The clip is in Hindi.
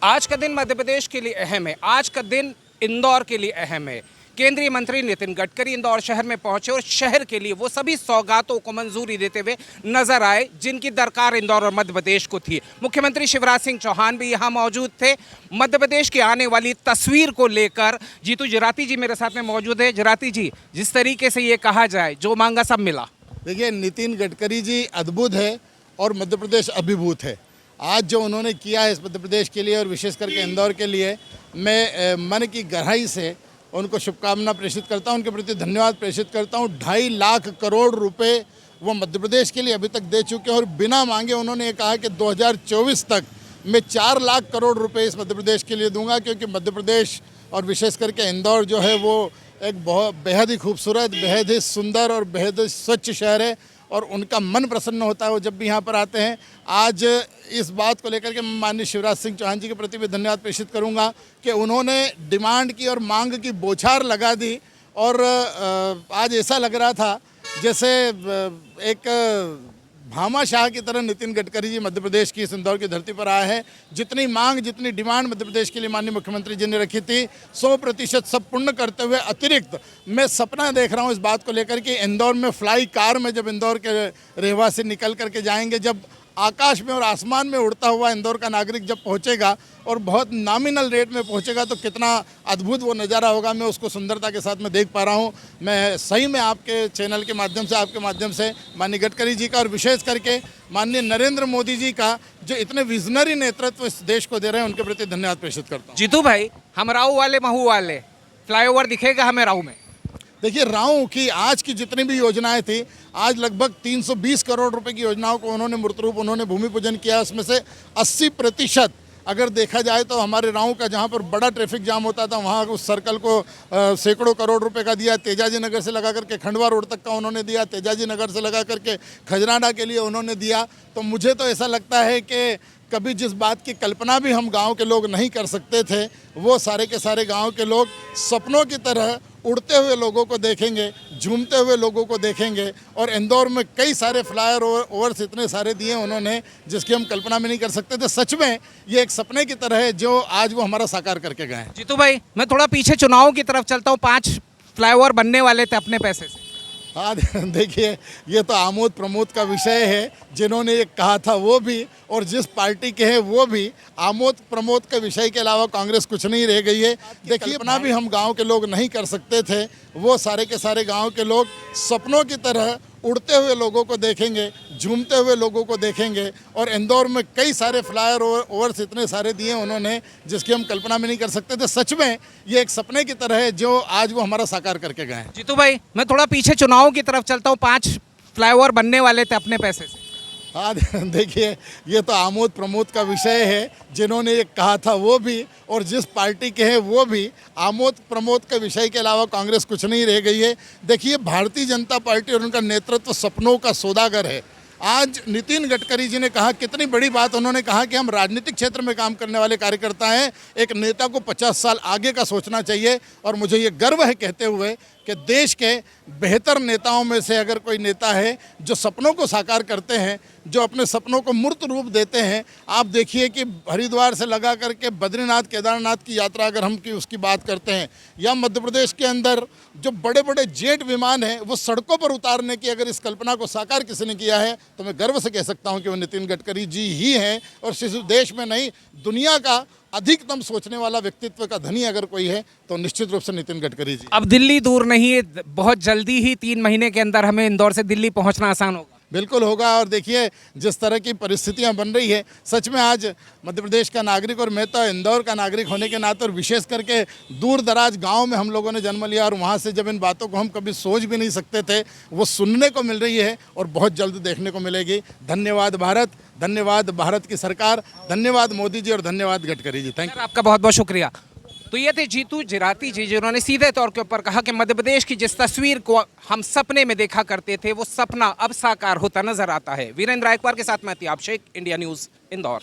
आज का दिन मध्य प्रदेश के लिए अहम है। आज का दिन इंदौर के लिए अहम है। केंद्रीय मंत्री नितिन गडकरी इंदौर शहर में पहुंचे और शहर के लिए वो सभी सौगातों को मंजूरी देते हुए नजर आए जिनकी दरकार इंदौर और मध्य प्रदेश को थी। मुख्यमंत्री शिवराज सिंह चौहान भी यहां मौजूद थे। मध्य प्रदेश की आने वाली तस्वीर को लेकर जीतू जराती जी मेरे साथ में मौजूद है। जराती जी, जिस तरीके से ये कहा जाए जो मांगा सब मिला। देखिए, नितिन गडकरी जी अद्भुत है और मध्य प्रदेश अभिभूत है। आज जो उन्होंने किया है इस मध्य प्रदेश के लिए और विशेष करके इंदौर के लिए, मैं मन की गहराई से उनको शुभकामना प्रेषित करता हूं, उनके प्रति धन्यवाद प्रेषित करता हूं। 2.5 लाख करोड़ रुपए वो मध्य प्रदेश के लिए अभी तक दे चुके हैं और बिना मांगे उन्होंने ये कहा कि 2024 तक मैं 4 लाख करोड़ रुपए इस मध्य प्रदेश के लिए दूंगा, क्योंकि मध्य प्रदेश और विशेष करके इंदौर जो है वो एक बहुत बेहद ही खूबसूरत, बेहद ही सुंदर और बेहद ही स्वच्छ शहर है और उनका मन प्रसन्न होता है वो जब भी यहाँ पर आते हैं। आज इस बात को लेकर के मैं माननीय शिवराज सिंह चौहान जी के प्रति भी धन्यवाद प्रेषित करूँगा कि उन्होंने डिमांड की और मांग की बौछार लगा दी और आज ऐसा लग रहा था जैसे एक भामाशाह की तरह नितिन गडकरी जी मध्य प्रदेश की इस इंदौर की धरती पर आए हैं। जितनी मांग, जितनी डिमांड मध्य प्रदेश के लिए माननीय मुख्यमंत्री जी ने रखी थी, 100% सब पूर्ण करते हुए अतिरिक्त मैं सपना देख रहा हूं इस बात को लेकर कि इंदौर में फ्लाई कार में जब इंदौर के रहवासी निकल करके जाएंगे, जब आकाश में और आसमान में उड़ता हुआ इंदौर का नागरिक जब पहुंचेगा और बहुत नॉमिनल रेट में पहुंचेगा तो कितना अद्भुत वो नज़ारा होगा। मैं उसको सुंदरता के साथ में देख पा रहा हूं। मैं सही में आपके चैनल के माध्यम से, आपके माध्यम से माननीय गडकरी जी का और विशेष करके माननीय नरेंद्र मोदी जी का जो इतने विजनरी नेतृत्व इस देश को दे रहे हैं उनके प्रति धन्यवाद प्रेषित करता हूँ। जीतू भाई, हम राऊ वाले महू वाले फ्लाईओवर दिखेगा हमें राऊ में। देखिए, राव की आज की जितनी भी योजनाएं थी, आज लगभग 320 करोड़ रुपए की योजनाओं को उन्होंने मूर्त रूप उन्होंने भूमि पूजन किया। उसमें से 80% अगर देखा जाए तो हमारे राव का जहां पर बड़ा ट्रैफिक जाम होता था वहां उस सर्कल को सैकड़ों करोड़ रुपए का दिया। तेजाजी नगर से लगा करके खंडवा रोड तक का उन्होंने दिया, तेजाजी नगर से लगा करके खजराना के लिए उन्होंने दिया। तो मुझे तो ऐसा लगता है कि कभी जिस बात की कल्पना भी हम गांव के लोग नहीं कर सकते थे, वो सारे के सारे गांव के लोग सपनों की तरह उड़ते हुए लोगों को देखेंगे, झूमते हुए लोगों को देखेंगे। और इंदौर में कई सारे फ्लायर ओवर्स इतने सारे दिए उन्होंने जिसकी हम कल्पना भी नहीं कर सकते थे। सच में ये एक सपने की तरह है जो आज वो हमारा साकार करके गए हैं। जीतू भाई, मैं थोड़ा पीछे चुनाव की तरफ चलता हूँ। 5 फ्लाईओवर बनने वाले थे अपने पैसे से। हाँ, देखिए, ये तो आमोद प्रमोद का विषय है। जिन्होंने ये कहा था वो भी और जिस पार्टी के हैं वो भी, आमोद प्रमोद के विषय के अलावा कांग्रेस कुछ नहीं रह गई है। देखिए, अपना भी हम गांव के लोग नहीं कर सकते थे, वो सारे के सारे गांव के लोग सपनों की तरह उड़ते हुए लोगों को देखेंगे, झूमते हुए लोगों को देखेंगे। और इंदौर में कई सारे फ्लायर ओवर्स इतने सारे दिए उन्होंने जिसकी हम कल्पना भी नहीं कर सकते थे। सच में ये एक सपने की तरह है जो आज वो हमारा साकार करके गए हैं। जीतू भाई, मैं थोड़ा पीछे चुनाव की तरफ चलता हूँ। 5 फ्लाईओवर बनने वाले थे अपने पैसे से। हाँ, देखिए, ये तो आमोद प्रमोद का विषय है। जिन्होंने ये कहा था वो भी और जिस पार्टी के हैं वो भी, आमोद प्रमोद के विषय के अलावा कांग्रेस कुछ नहीं रह गई है। देखिए, भारतीय जनता पार्टी और उनका नेतृत्व सपनों का सौदागर है। आज नितिन गडकरी जी ने कहा, कितनी बड़ी बात उन्होंने कहा कि हम राजनीतिक क्षेत्र में काम करने वाले कार्यकर्ता हैं। एक नेता को 50 साल आगे का सोचना चाहिए और मुझे ये गर्व है कहते हुए कि देश के बेहतर नेताओं में से अगर कोई नेता है जो सपनों को साकार करते हैं, जो अपने सपनों को मूर्त रूप देते हैं। आप देखिए कि हरिद्वार से लगा करके बद्रीनाथ केदारनाथ की यात्रा अगर हम उसकी बात करते हैं, या मध्य प्रदेश के अंदर जो बड़े बड़े जेट विमान हैं वो सड़कों पर उतारने की अगर इस कल्पना को साकार किसी ने किया है तो मैं गर्व से कह सकता हूं कि वो नितिन गडकरी जी ही हैं। और सिर्फ देश में नहीं, दुनिया का अधिकतम सोचने वाला व्यक्तित्व का धनी अगर कोई है तो निश्चित रूप से नितिन गडकरी जी। अब दिल्ली दूर नहीं है, बहुत जल्दी ही 3 महीने के अंदर हमें इंदौर से दिल्ली पहुंचना आसान होगा। बिल्कुल होगा। और देखिए, जिस तरह की परिस्थितियां बन रही है, सच में आज मध्य प्रदेश का नागरिक और मैं तो इंदौर का नागरिक होने के नाते और विशेष करके दूर दराज गांव में हम लोगों ने जन्म लिया और वहां से जब इन बातों को हम कभी सोच भी नहीं सकते थे, वो सुनने को मिल रही है और बहुत जल्द देखने को मिलेगी। धन्यवाद भारत, धन्यवाद भारत की सरकार, धन्यवाद मोदी जी और धन्यवाद गडकरी जी। Thank you. आपका बहुत बहुत शुक्रिया। तो ये थे जीतू जराती जी, जिन्होंने सीधे तौर के ऊपर कहा कि मध्य प्रदेश की जिस तस्वीर को हम सपने में देखा करते थे वो सपना अब साकार होता नजर आता है। वीरेंद्र रायकवार के साथ मैं तियाब शेख, इंडिया न्यूज़, इंदौर।